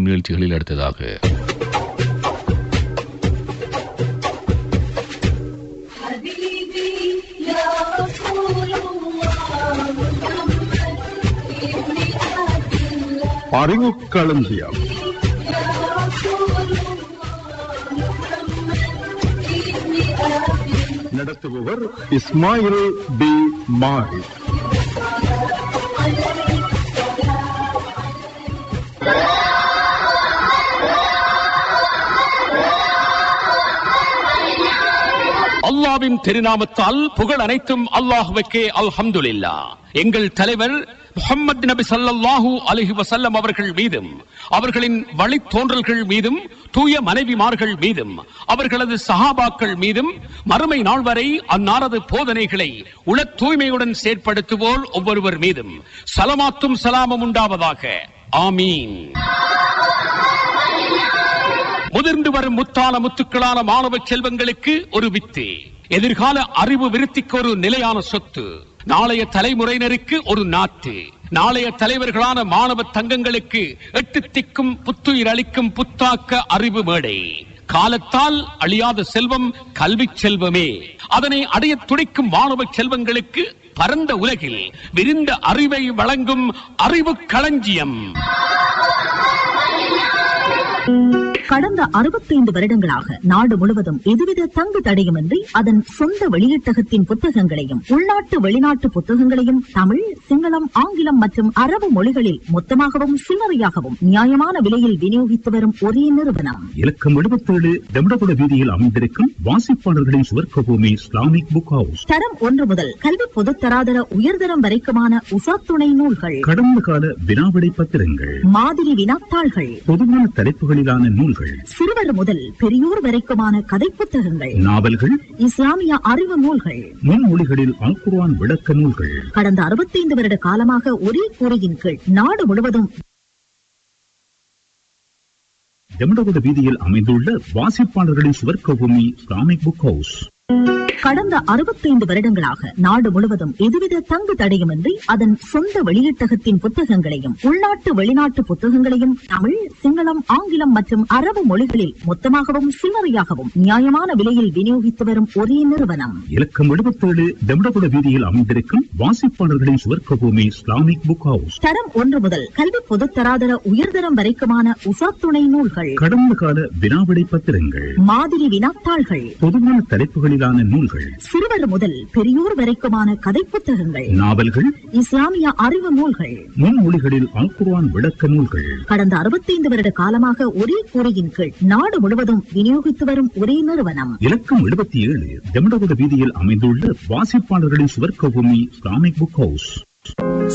வரும் நிகழ்ச்சிகளில் அடுத்ததாக அறிவுக்களஞ்சியம். நடத்துபவர் இஸ்மாயில் பி மாரி. அல்லாஹ்வின் திருநாமத்தால் புகழ் அனைத்தும் அல்லாஹ்வுக்கே. அல்ஹம்துலில்லாஹ். எங்கள் தலைவர் முஹம்மது நபி ஸல்லல்லாஹு அலைஹி வஸல்லம் அவர்கள் மீதும் அவர்களின் வழித்தோன்றல்கள் மீதும் தூய மனைவிமார்கள் மீதும் அவர்களது சஹாபாக்கள் மீதும் மறுமை நாள் வரை அன்னாரது போதனைகளை உள தூய்மையுடன் செயற்படுத்துவோர் ஒவ்வொருவர் மீதும் சலமாத்தும் சலாமும் உண்டாவதாக. ஆமீன். முதிர்ந்து வரும் முத்தான முத்துக்களான மாணவ செல்வங்களுக்கு ஒரு வித்து, எதிர்கால அறிவு விருத்திக்கு ஒரு நிலையான சொத்து, நாளைய தலைமுறையினருக்கு ஒரு நாட்டு, நாளைய தலைவர்களான மாணவ தங்கங்களுக்கு எட்டு திக்கும் புத்துயிர் அளிக்கும் புத்தாக்க அறிவு மேடை. காலத்தால் அழியாத செல்வம் கல்வி செல்வமே. அதனை அடைய துடிக்கும் மாணவ செல்வங்களுக்கு பரந்த உலகில் விரிந்த அறிவை வழங்கும் அறிவு களஞ்சியம். கடந்த 65 வருடங்களாக நாடு முழுவதும் எதுவித தங்கு தடையுமின்றி அதன் சொந்த வெளியீட்டகத்தின் புத்தகங்களையும் உள்நாட்டு வெளிநாட்டு புத்தகங்களையும் தமிழ், சிங்களம், ஆங்கிலம் மற்றும் அரபு மொழிகளில் மொத்தமாகவும் சில்லறையாகவும் நியாயமான விலையில் விநியோகித்து வரும் ஒரே நிறுவனம் இலக்கம் 77 டெம்டகுட வீதியில் அமைந்திருக்கும் வாசிப்பாளர்களின் சுவர்க்க பூமி இஸ்லாமிக் புக் ஹவுஸ். தரம் 1 முதல் கல்வி பொதுத்தராதர உயர்தரம் வரைக்குமான உசாத் துணை நூல்கள், கடந்த கால வினாவிடை பத்திரங்கள், மாதிரி வினாத்தாள்கள், பொதுவான தலைப்புகளிலான நூல்கள், சிறுவர் முதல் பெரியோர் வரைக்குமான கதை புத்தகங்கள், நாவல்கள், இஸ்லாமிய அறிவு நூல்கள், முன்மொழிகளில் அல் குர்ஆன் விளக்க நூல்கள். கடந்த 65 வருட காலமாக ஒரே கூரையின் கீழ் நாடு முழுவதும் டெம்டகுட வீதியில் அமைந்துள்ள வாசிப்பாளர்களின் சுவர்க்க பூமி இஸ்லாமிக் புக் ஹவுஸ். கடந்த 65 வருடங்களாக நாடு முழுவதும் எதுவித தங்கு தடையுமின்றி அதன் சொந்த வெளியீட்டகத்தின் புத்தகங்களையும் உள்நாட்டு வெளிநாட்டு புத்தகங்களையும் தமிழ், சிங்களம், ஆங்கிலம் மற்றும் அரபு மொழிகளில் மொத்தமாகவும் சில்லறையாகவும் நியாயமான விலையில் விநியோகித்து வரும் ஒரே நிறுவனம் இலக்கம் 77 டெம்டகுட வீதியில் அமைந்திருக்கும் வாசிப்பாளர்களின் சுவர்க்க பூமி இஸ்லாமிக் புக் ஹவுஸ். தரம் 1 முதல் கல்வி பொதுத்தராதர உயர்தரம் வரைக்குமான உசாத் துணை நூல்கள், கடந்த கால வினாவிடை பத்திரங்கள், மாதிரி வினாத்தாள்கள், பொதுவான தலைப்புகளிலான நூல்கள், சிறுவர் முதல் பெரியோர் வரைக்குமான கதை புத்தகங்கள், நாவல்கள், இஸ்லாமிய அறிவு நூல்கள், முன்மொழிகளில் அல் குர்ஆன் விளக்க நூல்கள். கடந்த 65 வருட காலமாக ஒரே கூரையின் கீழ் நாடு முழுவதும் விநியோகித்து வரும் ஒரே நிறுவனம் இலக்கம் 77 டெம்டகுட வீதியில் அமைந்துள்ள வாசிப்பாளர்களின் சுவர்க்க பூமி இஸ்லாமிக் புக் ஹவுஸ்.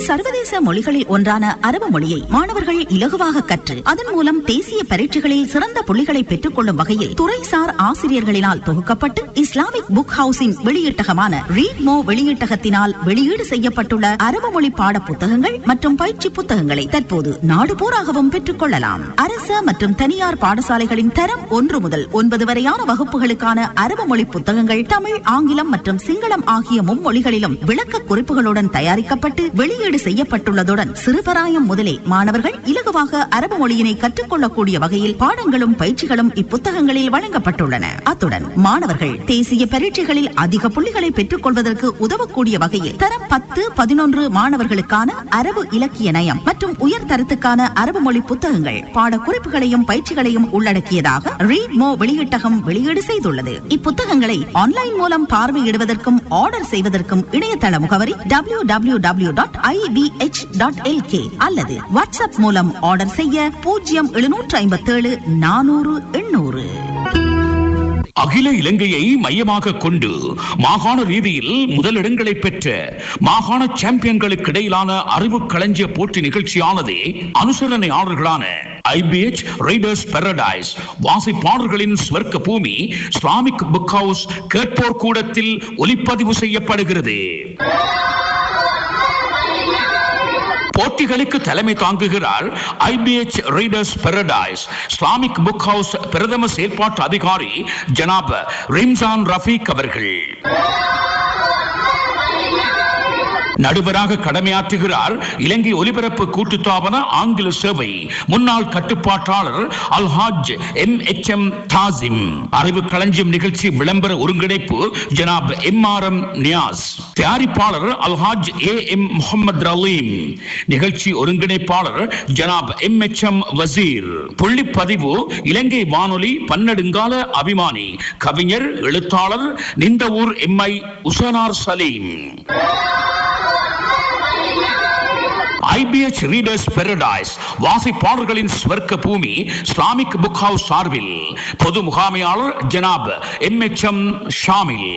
சர்வதேச மொழிகளில் ஒன்றான அரபு மொழியை மாணவர்கள் இலகுவாக கற்று அதன் மூலம் தேசிய பரீட்சைகளில் சிறந்த புள்ளிகளை பெற்றுக் கொள்ளும் வகையில் துறைசார் ஆசிரியர்களினால் தொகுக்கப்பட்டு இஸ்லாமிக் புக் ஹவுஸின் வெளியீட்டகமான ரீட் மோ வெளியீட்டகத்தினால் வெளியீடு செய்யப்பட்டுள்ள அரபு மொழி பாட புத்தகங்கள் மற்றும் பயிற்சி புத்தகங்களை தற்போது நாடு பூராகவும் பெற்றுக் கொள்ளலாம். அரசு மற்றும் தனியார் பாடசாலைகளின் தரம் 1 முதல் 9 வரையான வகுப்புகளுக்கான அரபு மொழி புத்தகங்கள் தமிழ், ஆங்கிலம் மற்றும் சிங்களம் ஆகிய மும்மொழிகளிலும் விளக்க குறிப்புகளுடன் தயாரிக்கப்பட்டு வெளியீடு செய்யப்பட்டுள்ளதுடன் சிறுபராயம் முதலே மாணவர்கள் இலகுவாக அரபு மொழியினை கற்றுக்கொள்ளக்கூடிய வகையில் பாடங்களும் பயிற்சிகளும் இப்புத்தகங்களில் வழங்கப்பட்டுள்ளன. அத்துடன் மாணவர்கள் தேசிய பரீட்சைகளில் அதிக புள்ளிகளை பெற்றுக் கொள்வதற்கு உதவக்கூடிய வகையில் தரம் 10, 11 மாணவர்களுக்கான அரபு இலக்கிய நயம் மற்றும் உயர்தரத்துக்கான அரபு மொழி புத்தகங்கள் பாட குறிப்புகளையும் பயிற்சிகளையும் உள்ளடக்கியதாக ரீட் மோ வெளியீட்டகம் வெளியீடு செய்துள்ளது. இப்புத்தகங்களை ஆன்லைன் மூலம் பார்வையிடுவதற்கும் ஆர்டர் செய்வதற்கும் இணையதள முகவரி www.ivh.lk அல்லது வாட்ஸ்அப் மூலம் ஆர்டர் செய்ய 0757 400 800. அகில இலங்கையை மையமாக கொண்டு மாகாண ரீதியில் முதலிடங்களை பெற்ற மாகாண சாம்பியன்களுக்கு இடையிலான அறிவு களஞ்சிய போட்டி நிகழ்ச்சியானது அனுசரணையாளர்களான IBH ரீடர்ஸ் பாரடைஸ் வாசிப்பாளர்களின் சுவர்க்க பூமி இஸ்லாமிக் புக் ஹவுஸ் கேட்போர் கூடத்தில் ஒலிப்பதிவு செய்யப்படுகிறது. போட்டிகளுக்கு தலைமை தாங்குகிறார் IBH readers Paradise Islamic book house பிரதம செயல்பாட்டு அதிகாரி ஜனாப் ரிம்சான் ரஃபீக் அவர்கள். நடுவராக கடமையாற்றுகிறார் இலங்கை ஒலிபரப்பு கூட்டுத்தாபன ஆங்கில சேவை முன்னாள் கட்டுப்பாட்டாளர் அல்ஹாஜ் MHM தாசிம். அறிவு களஞ்சியம் நிகழ்ச்சி விளம்பர ஒருங்கிணைப்பு ஜனாப் MRM நியாஸ். தயாரிப்பாளர் அல்ஹாஜ் AM முகமது ரலீம். நிகழ்ச்சி ஒருங்கிணைப்பாளர் ஜனாப் MHM வசீர். புள்ளிப்பதிவு இலங்கை வானொலி பன்னெடுங்கால அபிமானி கவிஞர் எழுத்தாளர் Nintavur MI உசனார் Salim. IBH Readers Paradise வாசிப்பாளர்களின் ஸ்வர்க்க பூமி இஸ்லாமிக் புக் ஹவுஸ் சார்பில் பொது முகாமையாளர் ஜனாப் MHM ஷாமில்.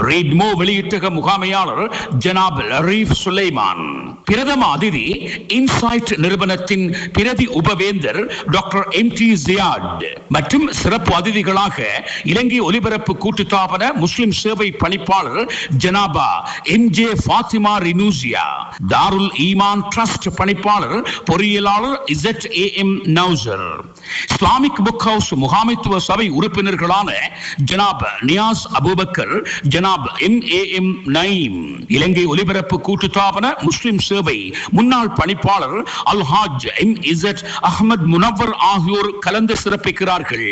ரீட்மோ வெளியீட்டக முகாமையாளர் ஜனாப் லரீஃப் சுலைமான். பிரதம அதிதி இன்சைட் நிறுவனத்தின் பிரதி உபவேந்தர் டாக்டர் MT ஜியாட் மற்றும் சிறப்பு அதிதிகளாக இலங்கை ஒலிபரப்பு கூட்டுத்தாபன முஸ்லிம் சேவை பணிப்பாளர் ஜனாபா MJ ஃபாத்திமா ரினூசியா. தாருல் ஈமான் ட்ரஸ்ட் பணிப்பாளர் பொறியியலாளர் ZAM Nowsher. Islamic book house முகாமைத்துவ சபை உறுப்பினர்களான ஜனாப் நியாஸ் அபூபக்கர், ஜனாப் MAM நயீம். இலங்கை ஒலிபரப்பு கூட்டுத்தாபன முஸ்லிம் சேவை முன்னாள் பணிப்பாளர் அல்ஹாஜ் MZ அஹ்மத் முனவர் ஆகியோர் கலந்து சிறப்பிக்கிறார்கள்.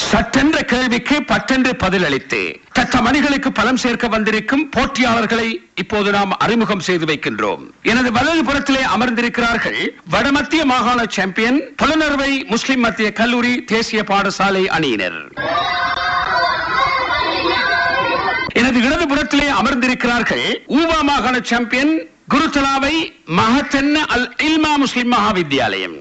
சட்டென்ற கேள்விக்கு பட்டென்று பதிலளித்து தத்த மணிகளுக்கு பலம் சேர்க்க வந்திருக்கும் போட்டியாளர்களை இப்போது நாம் அறிமுகம் செய்து வைக்கின்றோம். எனது வலது புறத்திலே அமர்ந்திருக்கிறார்கள் வடமத்திய மாகாண சாம்பியன் புலனறுவை முஸ்லிம் மத்திய கல்லூரி தேசிய பாடசாலை அணியினர். எனது இடது புறத்திலே அமர்ந்திருக்கிறார்கள் ஊவா மாகாண சாம்பியன் குருத்தலாவை மஹத்தென்ன அல் இல்மா முஸ்லிம் மகாவித்யாலயம்.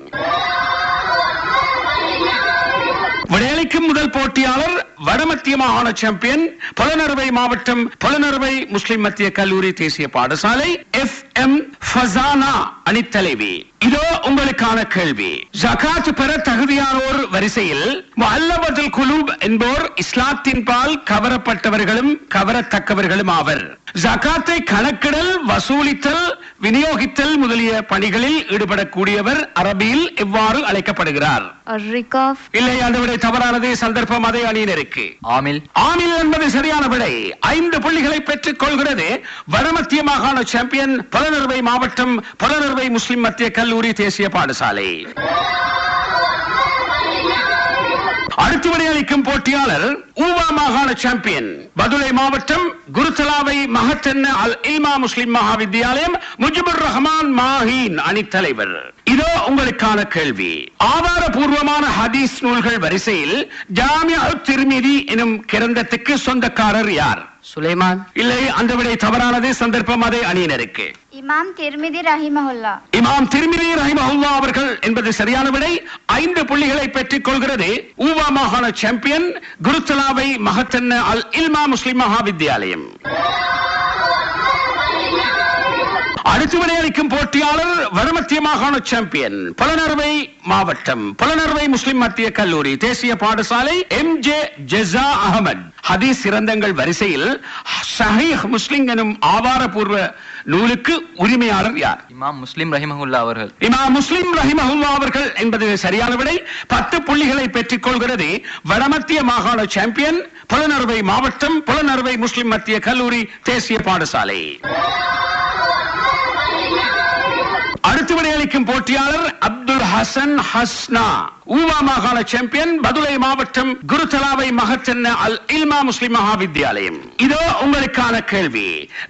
விடையளிக்கும் முதல் போட்டியாளர் வடமத்திய மாகாண சாம்பியன் புலனறுவை மாவட்டம் புலனறுவை முஸ்லிம் மத்திய கல்லூரி தேசிய பாடசாலை FM ஃபசானா அணித்தலைவி. இதோ உங்களுக்கான கேள்வி. ஜகாத் பெற தகுதியானோர் வரிசையில் முஅல்லபத்துல் குலூப் என்போர் இஸ்லாத்தின் பால் கவரப்பட்டவர்களும் கவரத்தக்கவர்களும் ஆவர். ஜகாத்தை கணக்கிடல், வசூலித்தல், விநியோகித்தல் முதலிய பணிகளில் ஈடுபடக்கூடியவர் அரபியில் எவ்வாறு அழைக்கப்படுகிறார்? இல்லை, அந்த விடை தவறானது. சந்தர்ப்பம் அதே அணியினருக்கு. ஆமில். ஆமில் என்பது சரியான விடை. 5 புள்ளிகளை பெற்றுக் கொள்கிறது வடமத்திய மாகாண சாம்பியன் புலனறுவை மாவட்டம் புலனறுவை முஸ்லிம் மத்திய கல்லூரி தேசிய பாடசாலை. அடுத்து விடையளிக்கும் போட்டியாளர் ஊவா மாகாண சாம்பியன் பதுளை மாவட்டம் குருத்தலாவை மஹத்தென்ன அல் இல்மா முஸ்லிம் மகாவித்யாலயம் முஜிபுர் ரஹ்மான் மாஹீன் அணித்தலைவர். இதோ உங்களுக்கான கேள்வி. ஆதாரபூர்வமான ஹதீஸ் நூல்கள் வரிசையில் ஜாமிஅ திர்மிதி எனும் கிரந்தத்துக்கு சொந்தக்காரர் யார்? சுலைமான். இல்லை, அந்த விடை தவறானது. சந்தர்ப்பம் அதே அணியினருக்கு. இமாம் திர்மிதி ரஹிமஹுல்லா. இமாம் திர்மிதி ரஹிமஹுல்லா அவர்கள் என்பது சரியான விடை. 5 புள்ளிகளை பெற்றுக் கொள்கிறது ஊவா மாகாண சாம்பியன் குருத்தலாவை மஹத்தென்ன அல் இல்மா முஸ்லிம் மகாவித்யாலயம். அடுத்து விடையளிக்கும் போட்டியாளர் வடமத்திய மாகாண சாம்பியன் புலனறுவை மாவட்டம் புலனறுவை முஸ்லிம் மத்திய கல்லூரி தேசிய பாடசாலை MJ ஜஸா அஹமத். ஹதீஸ் சிறந்தங்கள் வரிசையில் ஸஹீஹ் முஸ்லிம் எனும் ஆதாரபூர்வ நூலுக்கு உரிமையாளர் யார்? இமாம் முஸ்லிம் ரஹிமஹுல்லா அவர்கள். இமாம் முஸ்லிம் ரஹிமஹுல்லா அவர்கள் என்பது சரியான விடை. 10 புள்ளிகளை பெற்றுக் கொள்கிறது வடமத்திய மாகாண சாம்பியன் புலனறுவை மாவட்டம் புலனறுவை முஸ்லிம் மத்திய கல்லூரி தேசிய பாடசாலை. அடுத்து விடையளிக்கும் போட்டியாளர் அப்துல் ஹசன் ஹஸ்னா ஊவா மாகாண சாம்பியன் பதுளை மாவட்டம் குருத்தலாவை மஹத்தென்ன அல் இல்மா முஸ்லிம் மகாவித்யாலயம். இதோ உங்களுக்கான கேள்வி.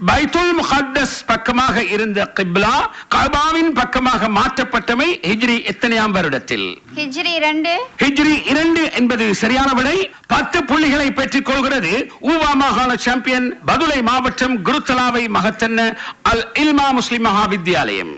பைத்துல் முகத்தஸ் பக்கமாக இருந்த கிப்லா கஅபாவின் பக்கமாக மாற்றப்பட்டமை ஹிஜ்ரி எத்தனையாம் வருடத்தில்? ஹிஜ்ரி 2. ஹிஜ்ரி 2 என்பது சரியான விடை. 10 புள்ளிகளை பெற்றுக் கொள்கிறது ஊவா மாகாண சாம்பியன் பதுளை மாவட்டம் குருத்தலாவை மஹத்தென்ன அல் இல்மா முஸ்லிம் மகாவித்யாலயம்.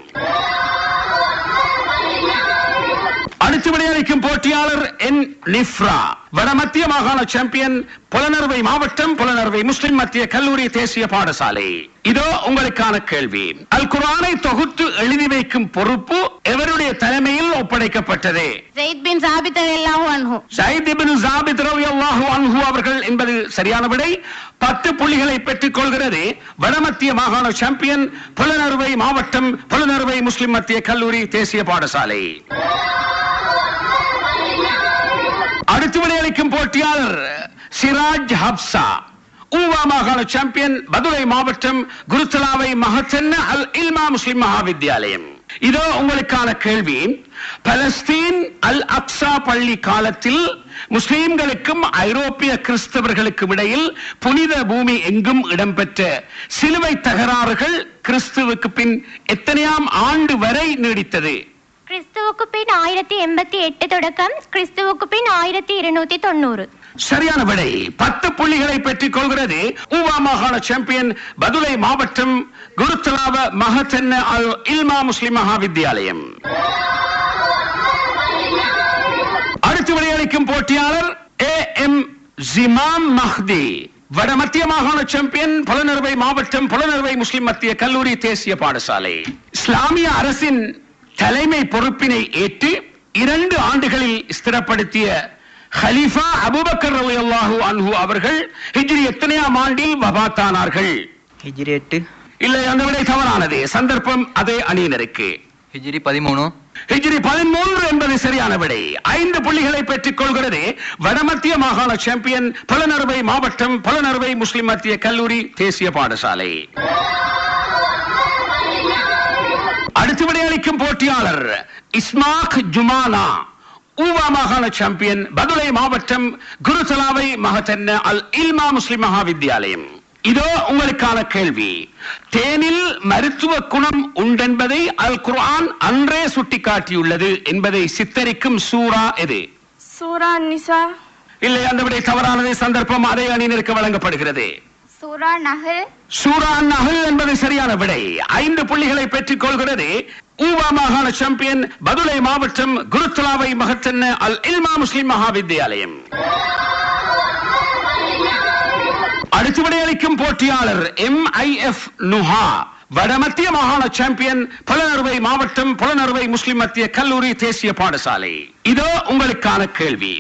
அடுத்து விடையளிக்கும் போட்டியாளர் என் நிஃப்ரா வடமத்திய மாகாண சாம்பியன் புலனறுவை மாவட்டம் புலனறுவை முஸ்லிம் மத்திய கல்லூரி தேசிய பாடசாலை. இதோ உங்களுக்கான கேள்வி. அல் குர்ஆனை தொகுத்து எழுதி வைக்கும் பொறுப்பு எவருடைய தலைமையில் ஒப்படைக்கப்பட்டது? ஸைத் பின் ஸாபித் ரலியல்லாஹு அன்ஹு. ஸைத் பின் ஸாபித் ரலியல்லாஹு அன்ஹு அவர்கள் என்பது சரியான விடை. 10 புள்ளிகளை பெற்றுக் கொள்கிறது வடமத்திய மாகாண சாம்பியன் புலனறுவை மாவட்டம் புலனறுவை முஸ்லிம் மத்திய கல்லூரி தேசிய பாடசாலை. அடுத்து விடையளிக்கும் போட்டியாளர் சிராஜ் ஹப்சா ஊவா மாகாண சாம்பியன் பதுளை மாவட்டம் குருத்தலாவை மஹத்தன்ன அல் இல்மா முஸ்லிம் மகாவித்யாலயம். இதோ உங்களுக்கான கேள்வி. பலஸ்தீன் அல் அக்ஸா பள்ளி காலத்தில் முஸ்லிம்களுக்கும் ஐரோப்பிய கிறிஸ்தவர்களுக்கும் இடையில் புனித பூமி எங்கும் இடம்பெற்ற சிலுவை தகராறுகள் கிறிஸ்துவுக்கு பின் எத்தனையாம் ஆண்டு வரை நீடித்தது? கிறிஸ்துவுக்கு பின் 1088 தொடக்கம் கிறிஸ்துவுக்கு பின் 1290. சரியான விடை. 10 புள்ளிகளை பெற்றுக் கொள்கிறது ஊவா மாகாண சாம்பியன் பதுளை மாவட்டம் குருத்தலாவ மஹத்தன்ன அல் இல்மா முஸ்லிம் மகாவித்யாலயம். அடுத்து விளையாடிக்கும் போட்டியாளர் A.M. ஜிமாம் மஹ்தி, வடமத்திய மாகாண சாம்பியன் புலனறுவை மாவட்டம் புலனறுவை முஸ்லிம் மத்திய கல்லூரி தேசிய பாடசாலை. இஸ்லாமிய அரசின் தலைமை பொறுப்பினை ஏற்று 2 ஆண்டுகளில் ஸ்திரப்படுத்திய ஹலீஃபா அபூபக்கர் ரலியல்லாஹு அன்ஹு அவர்கள் ஹிஜ்ரி எத்தனையாம் ஆண்டில் வஃபாத்தானார்கள்? ஹிஜ்ரி 8. இல்லை, அந்த விடை தவறானது. சந்தர்ப்பம் அதே அணியினருக்கு. ஹிஜ்ரி 13. ஹிஜ்ரி 13 என்பது சரியான விடை. 5 புள்ளிகளை பெற்றுக் கொள்கிறது வடமத்திய மாகாண சாம்பியன் புலனறுவை மாவட்டம் புலனறுவை முஸ்லிம் மத்திய கல்லூரி தேசிய பாடசாலை. அடுத்து விடையளிக்கும் போட்டியாளர் இஸ்மாக் ஜுமானா, ஊவா மாகாண சாம்பியன் பதுளை மாவட்டம் குருசலாவை மஹத்தன்ன அல் இல்மா முஸ்லிம் மகாவித்யாலயம். இதோ உங்களுக்கான கேள்வி. தேனில் மருத்துவ குணம் உண்டென்பதை அல் குர்ஆன் அன்றே சுட்டிக்காட்டியுள்ளது என்பதை சித்தரிக்கும் சூரா எது? சூரா நிசா. இல்லை, அந்த விடை தவறானது. சந்தர்ப்பம் அதே அணியினருக்கு வழங்கப்படுகிறது. சூரா நஹல். சூரா நஹல் என்பது சரியான விடை. 5 புள்ளிகளை பெற்றுக் கொள்கிறது ஊவா மாகாண சாம்பியன் பதுளை மாவட்டம் குருத்தலாவை மஹத்தன்ன அல் இல்மா முஸ்லிம் மகாவித்யாலயம். அடுத்து விடையளிக்கும் போட்டியாளர் MIF நுஹா, வடமத்திய மாகாண சாம்பியன் புலனறுவை மாவட்டம் புலனறுவை முஸ்லிம் மத்திய கல்லூரி தேசிய பாடசாலை. இதோ உங்களுக்கான கேள்வி.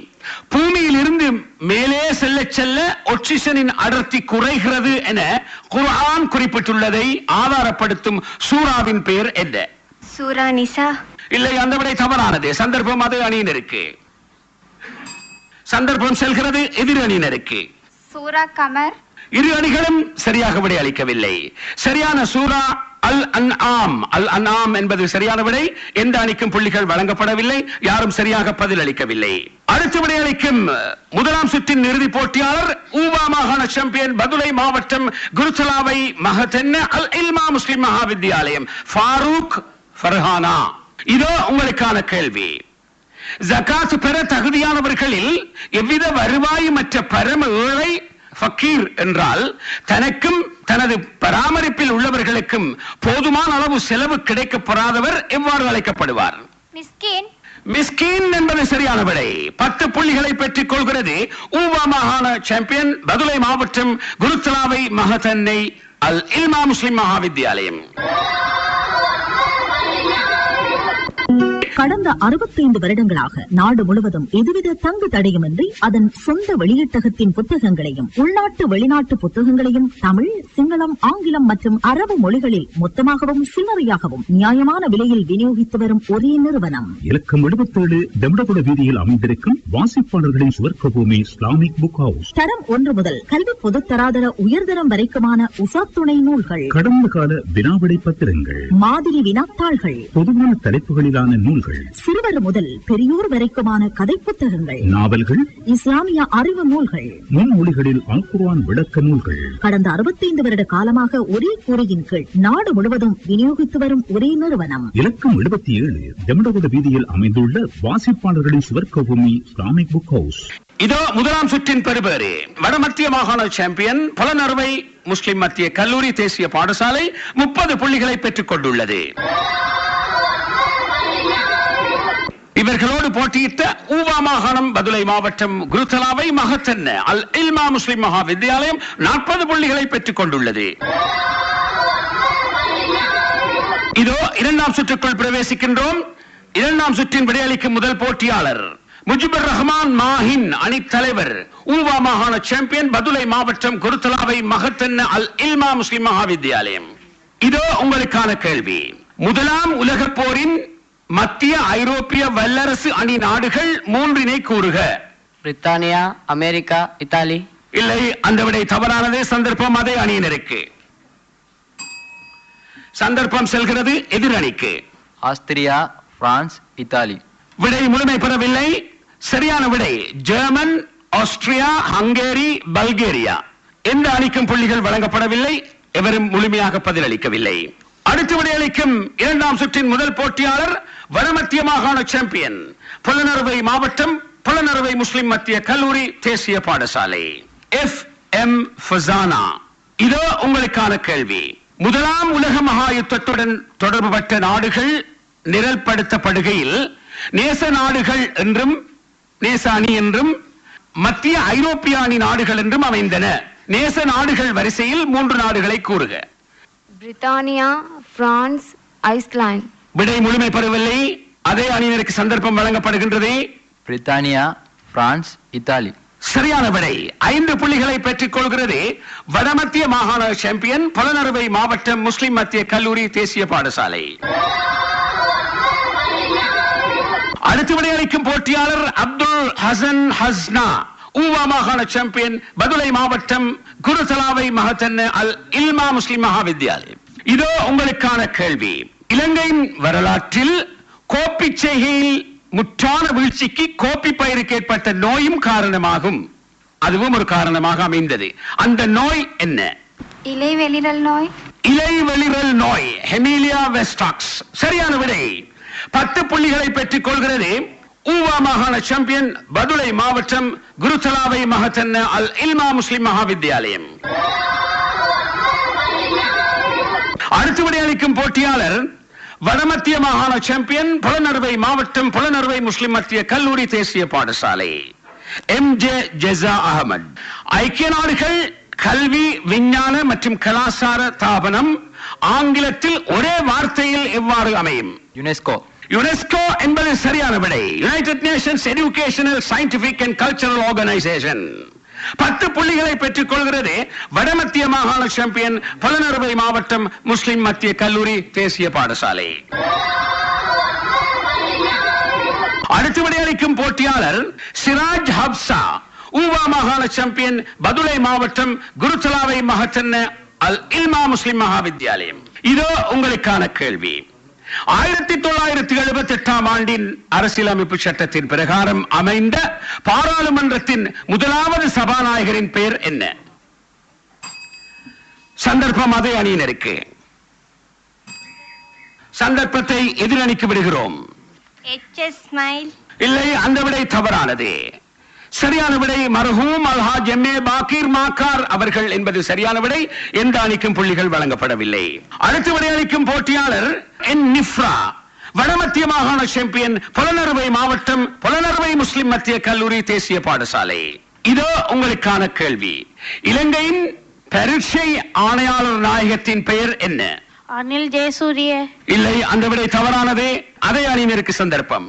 பூமியில் இருந்து மேலே செல்ல செல்ல ஆக்சிஜனின் அடர்த்தி குறைகிறது என குர்ஆன் குறிப்பிட்டுள்ளதை ஆதாரப்படுத்தும் சூராவின் பெயர் என்ன? சூரா நிசா. இல்லை, அந்த விடை தவறானது. சந்தர்ப்பம் அதே அணியினருக்கு. சந்தர்ப்பம் செல்கிறது எதிர் அணியினருக்கு. சூரா கமர். இரு அணிகளும் சரியாக விடை அளிக்கவில்லை. சரியான சூரா அல் அன்ஆம். அல் அன்ஆம் என்பது சரியான விடை. எந்த அணிக்கும் புள்ளிகள் வழங்கப்படவில்லை. யாரும் சரியாக பதில் அளிக்கவில்லை. அடுத்து விடை அளிக்கும் முதலாம் சுற்றின் இறுதி போட்டியாளர் ஊவா மாகாண சாம்பியன் பதுளை மாவட்டம் குருசலாவை மஹத்தன்ன அல் இல்மா முஸ்லிம் மகாவித்யாலயம் ஃபாரூக் ஃபர்ஹானா. இதோ உங்களுக்கான கேள்வி. ஜகாத் பெற தகுதியானவர்களில் எவ்வித வருவாயுமற்ற பரம ஏழை ஃபக்கீர் என்றால் தனக்கும் தனது பராமரிப்பில் உள்ளவர்களுக்கும் போதுமான அளவு செலவு கிடைக்கப்பெறாதவர் எவ்வாறு அழைக்கப்படுவார்? மிஸ்கின். மிஸ்கின் என்பது சரியான விடை. 10 புள்ளிகளை பெற்றுக் கொள்கிறது ஊவா மாகாண சாம்பியன் பதுளை மாவட்டம் குருத்தலாவை மஹத்தன்னை அல் இல்மா முஸ்லிம் மகாவித்யாலயம். கடந்த 65 வருடங்களாக நாடு முழுவதும் எதுவித தங்கு தடையுமின்றி அதன் சொந்த வெளியீட்டகத்தின் புத்தகங்களையும் உள்நாட்டு வெளிநாட்டு புத்தகங்களையும் தமிழ், சிங்களம், ஆங்கிலம் மற்றும் அரபு மொழிகளில் மொத்தமாகவும் சில்லறையாகவும் நியாயமான விலையில் விநியோகித்து வரும் ஒரே நிறுவனம். இலக்கம் 77 டெமடகுட வீதியில் அமைந்திருக்கும் வாசிப்பாளர்களின் சுவர்க்க பூமி இஸ்லாமிக் புக் ஹவுஸ். தரம் 1 முதல் கல்வி பொதுத்தராதர உயர்தரம் வரைக்குமான உசாத்துணை நூல்கள், கடந்த கால வினாவிடை பத்திரங்கள், மாதிரி வினாத்தாள்கள், பொதுவான தலைப்புகளிலான நூல்கள், சிறுவர் முதல் பெரியோர் வரைக்குமான கதை புத்தகங்கள், நாவல்கள், இஸ்லாமிய அறிவு நூல்கள், முன்மொழிகளில் அல் குர்ஆன் விளக்க நூல்கள். கடந்த 65 வருட காலமாக ஒரே கூரையின் கீழ் நாடு முழுவதும் விநியோகித்து வரும் ஒரே நிறுவனம். இலக்கம் 77 டெமடகுட வீதியில் அமைந்துள்ள வாசிப்பாளர்களின் சுவர்க்க பூமி இஸ்லாமிக் புக் ஹவுஸ். இதோ முதலாம் சுற்றின் பெறுபேறு. வடமத்திய மாகாண சாம்பியன் புலனறுவை முஸ்லிம் மத்திய கல்லூரி தேசிய பாடசாலை 30 புள்ளிகளை பெற்றுக் கொண்டுள்ளது. இவர்களோடு போட்டியிட்ட ஊவா மாகாணம் பதுளை மாவட்டம் குருத்தலாவை மஹத்தன்ன அல் இல்மா முஸ்லிம் மகாவித்யாலயம் 40 புள்ளிகளை பெற்றுக் கொண்டுள்ளது. இதோ இரண்டாம் சுற்றுக்குள் பிரவேசிக்கின்றோம். இரண்டாம் சுற்றின் விடையளிக்கும் முதல் போட்டியாளர் முஜிபுர் ரஹ்மான் மாஹின் அணித் தலைவர் ஊவா மாகாண சாம்பியன் பதுளை மாவட்டம் குருத்தலாவை மஹத்தன்ன அல் இல்மா முஸ்லிம் மகாவித்யாலயம். இதோ உங்களுக்கான கேள்வி. முதலாம் உலக போரின் மத்திய ஐரோப்பிய வல்லரசு அணி நாடுகள் 3 கூறுக. பிரித்தானியா, அமெரிக்கா, இத்தாலி. இல்லை, அந்த விடை தவறானது. சந்தர்ப்பம் அதே அணியினருக்கு. சந்தர்ப்பம் செல்கிறது எதிரணிக்கு. Austria, France, Italy. விடை முழுமை பெறவில்லை. சரியான விடை ஜெர்மன், ஆஸ்திரியா, ஹங்கேரி, பல்கேரியா. எந்த அணிக்கும் புள்ளிகள் வழங்கப்படவில்லை. எவரும் முழுமையாக பதிலளிக்கவில்லை. அடுத்த விடையளிக்கும் இரண்டாம் சுற்றின் முதல் போட்டியாளர் வடமத்திய மாகாண சாம்பியன், புலனறுவை மாவட்டம், புலனறுவை முஸ்லிம் மத்திய கல்லூரி தேசிய பாடசாலை, FM ஃபசானா. இதோ உங்களுக்கான கேள்வி. முதலாம் உலக மகா யுத்தத்துடன் தொடர்புபட்ட நாடுகள் நிரல்படுத்தப்படுகையில் நேச நாடுகள் என்றும், நேச அணி என்றும், மத்திய ஐரோப்பிய அணி நாடுகள் என்றும் அமைந்தன. நேச நாடுகள் வரிசையில் 3 நாடுகளை கூறுக. பிரித்தானியா, பிரான்ஸ், ஐஸ்லாந்து. விடை முழுமை பெறவில்லை. அதே அணியினருக்கு சந்தர்ப்பம் வழங்கப்படுகின்றது. பிரித்தானியா, பிரான்ஸ், இத்தாலி. சரியான விடை 5 புள்ளிகளை பெற்றுக் கொள்கிறது வடமத்திய மாகாண சாம்பியன், புலனறுவை மாவட்டம், முஸ்லிம் மத்திய கல்லூரி தேசிய பாடசாலை. அடுத்த விடையளிக்கும் போட்டியாளர் அப்துல் ஹசன் ஹஸ்னா, ஊவா மாகாண சாம்பியன், பதுளை மாவட்டம், குருசலாவை மஹத்தன் அல் இல்மா முஸ்லிம் மகாவித்யாலயம். இதோ உங்களுக்கான கேள்வி. இலங்கையின் வரலாற்றில் கோப்பி செய்கையில் முற்றான வீழ்ச்சிக்கு கோப்பி பயிருக்கு ஏற்பட்ட நோயும் காரணமாகும். அதுவும் ஒரு காரணமாக அமைந்தது. அந்த நோய் என்ன? இலைவெளிரல் நோய். இலைவெளிரல் நோய், ஹெமிலியா வெஸ்டாக்ஸ். சரியான விடை 10 புள்ளிகளை பெற்றுக் கொள்கிறது ஊவா மாகாண சாம்பியன், பதுளை மாவட்டம், குருசலாவை மஹத்தன் அல் இல்மா முஸ்லிம் மகாவித்யாலயம். அடுத்த விடையளிக்கும் போட்டியாளர் வடமத்திய மாகாண சாம்பியன், புலனறுவை மாவட்டம், புலனறுவை முஸ்லிம் மத்திய கல்லூரி தேசிய பாடசாலை, MJ ஜெஸா அகமது. ஐக்கிய நாடுகள் கல்வி, விஞ்ஞான மற்றும் கலாசார தாபனம் ஆங்கிலத்தில் ஒரே வார்த்தையில் எவ்வாறு அமையும்? யுனெஸ்கோ. யுனெஸ்கோ என்பது சரியான விடை. United Nations educational, scientific and cultural organisation. 10 புள்ளிகளை பெற்றுக் கொள்கிறது வடமத்திய மாகாண சாம்பியன், புலனறுவை மாவட்டம், முஸ்லிம் மத்திய கல்லூரி தேசிய பாடசாலை. அடுத்த விடையளிக்கும் போட்டியாளர் சிராஜ் ஹப்சா, ஊவா மாகாண சாம்பியன், பதுளை மாவட்டம், குருசலாவை மஹத்தன் அல் இல்மா முஸ்லிம் மகாவித்யாலயம். இதோ உங்களுக்கான கேள்வி. 1978ஆம் ஆண்டின் அரசியலமைப்பு சட்டத்தின் பிரகாரம் அமைந்த பாராளுமன்றத்தின் முதலாவது சபாநாயகரின் பெயர் என்ன? சந்தர்ப்பம் அதே அணியினருக்கு. சந்தர்ப்பத்தை எதிரணிக்கு விடுகிறோம். HS smile. இல்லை, அந்த விடை தவறானது. சரியான விடை மர்ஹூம் அல்ஹாஜ் MA பாக்கீர் மாக்கார் அவர்கள் என்பது சரியான விடை. எந்த அணிக்கும் புள்ளிகள் வழங்கப்படவில்லை. அடுத்த விடையளிக்கும் போட்டியாளர் N நிஃப்ரா, வடமத்திய மாகாண சாம்பியன், புலனறுவை மாவட்டம், புலனறுவை முஸ்லிம் மத்திய கல்லூரி தேசிய பாடசாலை. இதோ உங்களுக்கான கேள்வி. இலங்கையின் பரீட்சை ஆணையாளர் நாயகத்தின் பெயர் என்ன? அனில் ஜெயசூரிய. இல்லை, அந்த விடை தவறானது. அதே அணியினருக்கு சந்தர்ப்பம்.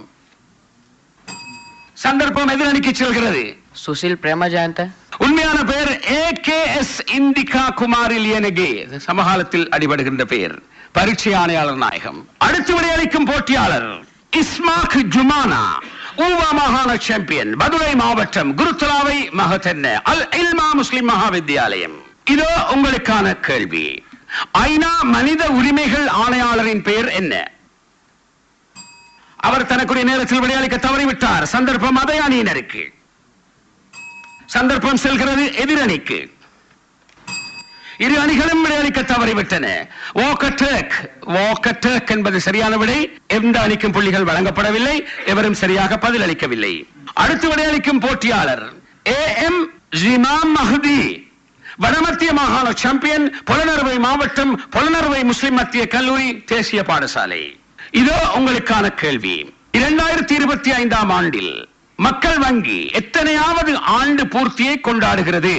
சந்தர்ப்பம் எதிரணிக்கு செல்கிறது. சுசில் பிரேமஜயந்த. உண்மையான பெயர் AKS இந்திகா குமாரில் எனகே. சமகாலத்தில் அடிபடுகின்ற பெயர். பரீட்சை ஆணையாளர் நாயகம். அடுத்த விடையளிக்கும் போட்டியாளர் இஸ்மாக் ஜுமானா, ஊவா மாகாண சாம்பியன், பதுளை மாவட்டம், குருசலாவை மஹத்தன் அல் இல்மா முஸ்லிம் மகாவித்யாலயம். இதோ உங்களுக்கான கேள்வி. ஐநா மனித உரிமைகள் ஆணையாளரின் பெயர் என்ன? அவர் தனக்குரிய நேரத்தில் விடையளிக்க தவறிவிட்டார். சந்தர்ப்பம் அதே அணியினருக்கு. சந்தர்ப்பம் செல்கிறது எதிரணிக்கு. 2 அணிகளும் விடையளிக்க தவறிவிட்டன. வாக்கர் என்பது சரியான விடை. எந்த அணிக்கும் புள்ளிகள் வழங்கப்படவில்லை. எவரும் சரியாக பதிலளிக்கவில்லை. அடுத்து விடையளிக்கும் போட்டியாளர் AM ஜிமாம் மஹதி, வடமத்திய மாகாண சாம்பியன், புலனறுவை மாவட்டம், புலனறுவை முஸ்லிம் மத்திய கல்லூரி தேசிய பாடசாலை. இதோ உங்களுக்கான கேள்வி. 2025ஆம் ஆண்டில் மக்கள் வங்கி எத்தனையாவது ஆண்டு பூர்த்தியை கொண்டாடுகிறது?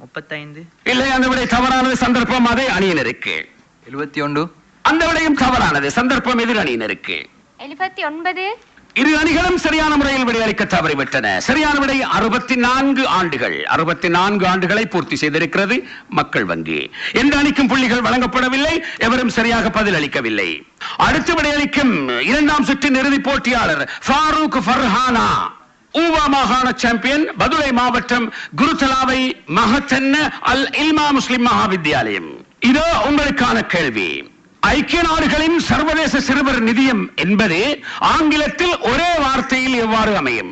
35. இல்லை, அந்த விடை தவறானது. சந்தர்ப்பம் அதே அணியினருக்கு. 71. அந்த விடையும் தவறானது. சந்தர்ப்பம் எதிர் அணியினருக்கு. 79. 2 அணிகளும் சரியான முறையில் விடையளிக்க தவறிவிட்டன. சரியான விடை 64 ஆண்டுகள். 64 ஆண்டுகளை பூர்த்தி செய்திருக்கிறது மக்கள் வங்கி. எந்த அணிக்கும் புள்ளிகள் வழங்கப்படவில்லை. எவரும் சரியாக பதிலளிக்கவில்லை. அடுத்து விடையளிக்கும் 2ஆம் சுற்றின் இறுதிப் போட்டியாளர் ஃபாரூக் ஃபர்ஹானா, ஊவா மாகாண சாம்பியன் பதுளை மாவட்டம் குருத்தலாவை மஹத்தன்ன அல் இல்மா முஸ்லிம் மகாவித்யாலயம். இதோ உங்களுக்கான கேள்வி. ஐக்கிய நாடுகளின் சர்வதேச சிறுவர் நிதியம் என்பது ஆங்கிலத்தில் ஒரே வார்த்தையில் எவ்வாறு அமையும்?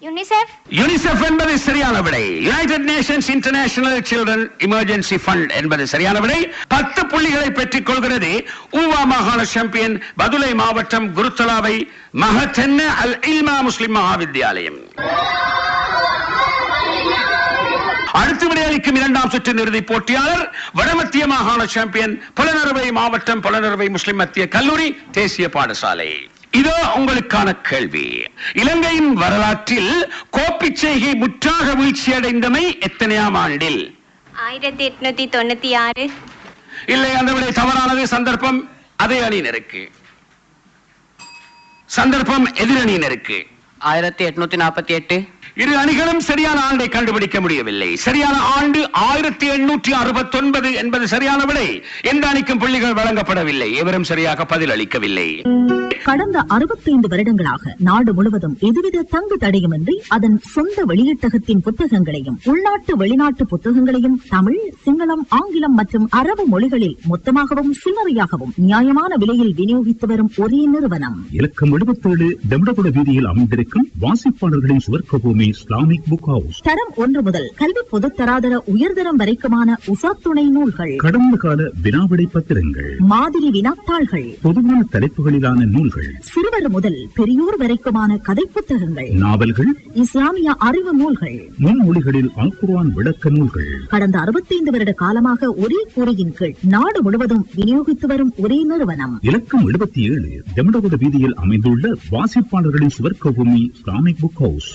யுனிசெஃப். யுனிசெஃப் என்பது சரியான விடை. United Nations international children emergency fund என்பது சரியான விடை. 10 புள்ளிகளை பெற்றுக் கொள்கிறது ஊவா மாகாண சாம்பியன் பதுளை மாவட்டம் குருத்தலாவை மஹத்தன்ன அல் இல்மா முஸ்லிம் மகாவித்யாலயம். அடுத்து விடையளிக்கும் 2ஆம் சுற்று இறுதி போட்டியாளர் வடமத்திய மாகாண சாம்பியன் புலனறுவை மாவட்டம் புலனறுவை முஸ்லிம் மத்திய கல்லூரி தேசிய பாடசாலை. இதோ உங்களுக்கான கேள்வி. இலங்கையின் வரலாற்றில் கோப்பிச் செய்கை முற்றாக வீழ்ச்சியடைந்தமை எத்தனையாம் ஆண்டில்? 1896. இல்லை, அந்த விடை தவறானது. சந்தர்ப்பம் அதே அணியினருக்கு, சந்தர்ப்பம் எதிரணியினருக்கு. 1848. இரு அணிகளும் சரியான ஆண்டை கண்டுபிடிக்க முடியவில்லை. சரியான ஆண்டு 1869 என்பது சரியான விடை. எந்த அணிக்கும் புள்ளிகள் வழங்கப்படவில்லை. எவரும் சரியாக பதில் அளிக்கவில்லை. கடந்த 65 வருடங்களாக நாடு முழுவதும் எதுவித தங்கு தடையுமின்றி அதன் சொந்த வெளியீட்டகத்தின் புத்தகங்களையும் உள்நாட்டு வெளிநாட்டு புத்தகங்களையும் தமிழ், சிங்களம், ஆங்கிலம் மற்றும் அரபு மொழிகளில் மொத்தமாகவும் சில்லறையாகவும் நியாயமான விலையில் விநியோகித்து வரும் ஒரே நிறுவனம். இலக்கம் 77 டெமடகுட வீதியில் அமைந்திருக்கும் வாசிப்பாளர்களின் சுவர்க்கபூமி இஸ்லாமிக் புக் ஹவுஸ். தரம் 1 முதல் கல்வி பொதுத்தராதர உயர்தரம் வரைக்குமான உசாத்துணை நூல்கள், கடந்த கால வினாவிடை பத்திரங்கள், மாதிரி வினாத்தாள்கள், பொதுவான தலைப்புகளிலான நூல்கள், சிறுவர் முதல் பெரியோர் வரைக்குமான கதை புத்தகங்கள், நாவல்கள், இஸ்லாமிய அறிவு நூல்கள், முன்மொழிகளில் அல் குர்ஆன் விளக்க நூல்கள். கடந்த 65 வருட காலமாக ஒரே கூரையின் கீழ் நாடு முழுவதும் விநியோகித்து வரும் ஒரே நிறுவனம். இலக்கம் 77 டெமடகுட வீதியில் அமைந்துள்ள வாசிப்பாளர்களின் சுவர்க்கபூமி இஸ்லாமிக் புக் ஹவுஸ்.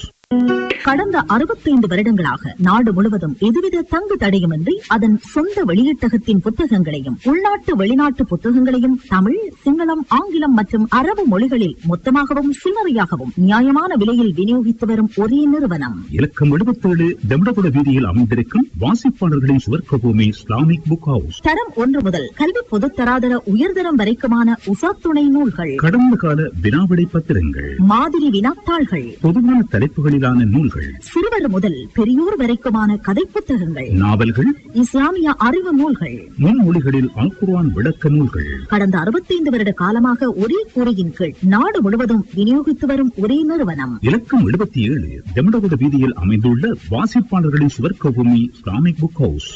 கடந்த 65 வருடங்களாக நாடு முழுவதும் எதுவித தங்கு தடையுமின்றி அதன் சொந்த வெளியீட்டகத்தின் புத்தகங்களையும் உள்நாட்டு வெளிநாட்டு புத்தகங்களையும் தமிழ், சிங்களம், ஆங்கிலம் மற்றும் அரபு மொழிகளில் மொத்தமாகவும் சில்லறையாகவும் நியாயமான விலையில் விநியோகித்து வரும் ஒரே நிறுவனம். இலக்கம் 77 டெமடகுட வீதியில் அமைந்திருக்கும் வாசிப்பாளர்களின் சுவர்க்கபூமி இஸ்லாமிக் புக் ஹவுஸ். தரம் 1 முதல் கல்வி பொதுத்தராதர உயர்தரம் வரைக்குமான உசாத்துணை நூல்கள், கடந்த கால வினாவிடை பத்திரங்கள், மாதிரி வினாத்தாள்கள், பொதுவான தலைப்புகளிலான நூல்கள், சிறுவர் முதல் பெரியோர் வரைக்குமான கதை புத்தகங்கள், நாவல்கள், இஸ்லாமிய அறிவு நூல்கள், முன்மொழிகளில் அல் குர்ஆன் விளக்க நூல்கள். கடந்த 65 வருட காலமாக ஒரே கூரையின் கீழ் நாடு முழுவதும் விநியோகித்து வரும் ஒரே நிறுவனம். இலக்கம் 77 டெமடகுட வீதியில் அமைந்துள்ள வாசிப்பாளர்களின் சுவர்க்கபூமி இஸ்லாமிக் புக் ஹவுஸ்.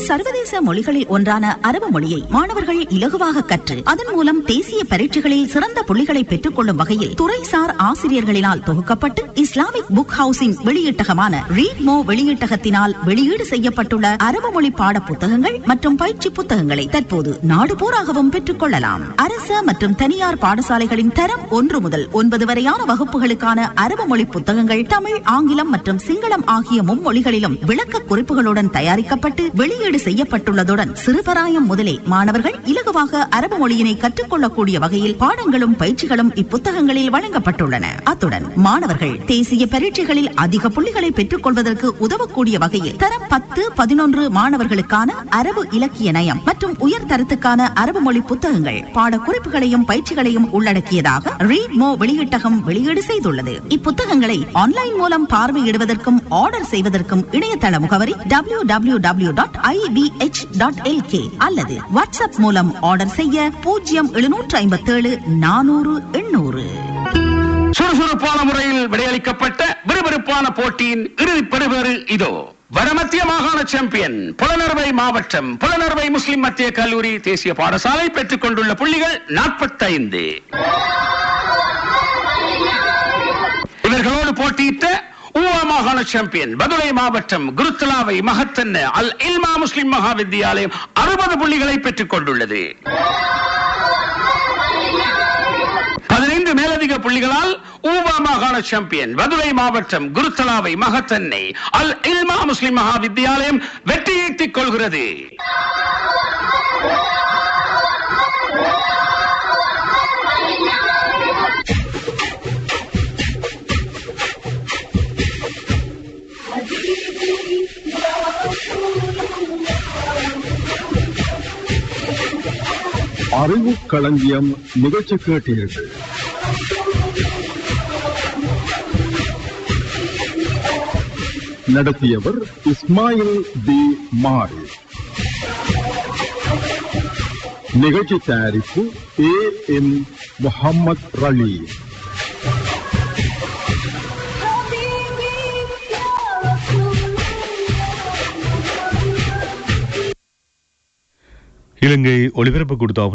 சர்வதேச மொழிகளில் ஒன்றான அரபு மொழியை மாணவர்கள் இலகுவாக கற்று அதன் மூலம் தேசிய பரீட்சைகளில் சிறந்த புள்ளிகளை பெற்றுக் கொள்ளும் வகையில் துறைசார் ஆசிரியர்களினால் தொகுக்கப்பட்டு இஸ்லாமிக் புக் ஹவுஸின் வெளியீட்டகமான ரீட்மோ வெளியீட்டகத்தினால் வெளியீடு செய்யப்பட்டுள்ள அரபு மொழி பாட புத்தகங்கள் மற்றும் பயிற்சி புத்தகங்களை தற்போது நாடு பூராகவும் பெற்றுக் கொள்ளலாம். அரச மற்றும் தனியார் பாடசாலைகளின் தரம் 1 முதல் 9 வரையான வகுப்புகளுக்கான அரபு மொழி புத்தகங்கள் தமிழ், ஆங்கிலம் மற்றும் சிங்களம் ஆகிய மும்மொழிகளிலும் விளக்க குறிப்புகளுடன் தயாரிக்கப்பட்டு வெளியீடு செய்யப்பட்டுள்ளதுடன் சிறுபராயம் முதலே மாணவர்கள் இலகுவாக அரபு மொழியினை கற்றுக்கொள்ளக்கூடிய வகையில் பாடங்களும் பயிற்சிகளும் இப்புத்தகங்களில் வழங்கப்பட்டுள்ளன. அத்துடன் மாணவர்கள் தேசிய பரீட்சைகளில் அதிக புள்ளிகளை பெற்றுக் கொள்வதற்கு உதவக்கூடிய வகையில் தரம் 10, 11 மாணவர்களுக்கான அரபு இலக்கிய நயம் மற்றும் உயர்தரத்துக்கான அரபு மொழி புத்தகங்கள் பாடக்குறிப்புகளையும் பயிற்சிகளையும் உள்ளடக்கியதாக ரீட்மோ வெளியீட்டகம் வெளியீடு செய்துள்ளது. இப்புத்தகங்களை ஆன்லைன் மூலம் பார்வையிடுவதற்கும் ஆர்டர் செய்வதற்கும் இணையதள முகவரி www.ibh.lk அல்லது வாட்ஸ்அப் மூலம் ஆர்டர் செய்ய 0757 400 800. சுறுசுறுப்பான முறையில் விடையளிக்கப்பட்ட விறுவிறுப்பான போட்டியின் இறுதி பெறுபேறு இதோ. வடமத்திய மாகாண சாம்பியன் புலனறுவை மாவட்டம் புலனறுவை முஸ்லிம் மத்திய கல்லூரி தேசிய பாடசாலை பெற்றுக் கொண்டுள்ள புள்ளிகள் 45. இவர்களோடு போட்டியிட்ட ஊவா மாகாண சாம்பியன் பதுளை மாவட்டம் குருத்தலாவை மஹத்தன்ன அல் இல்மா முஸ்லிம் மகாவித்யாலயம் 60 புள்ளிகளை பெற்றுக் கொண்டுள்ளது. 15 மேலதிக புள்ளிகளால் ஊவா மாகாண சாம்பியன் பதுளை மாவட்டம் குருத்தலாவை மஹத்தன்னை அல் இல்மா முஸ்லிம் மகாவித்யாலயம் வெற்றியீட்டிக் கொள்கிறது. அறிவு களஞ்சியம் நிகழ்ச்சி கேட்டீர்கள். நடத்தியவர் இஸ்மாயில் பி மாரி. நிகழ்ச்சி தயாரிப்பு A.M. முஹம்மத் ரலி. இலங்கை ஒலிபரப்பு கொடுத்த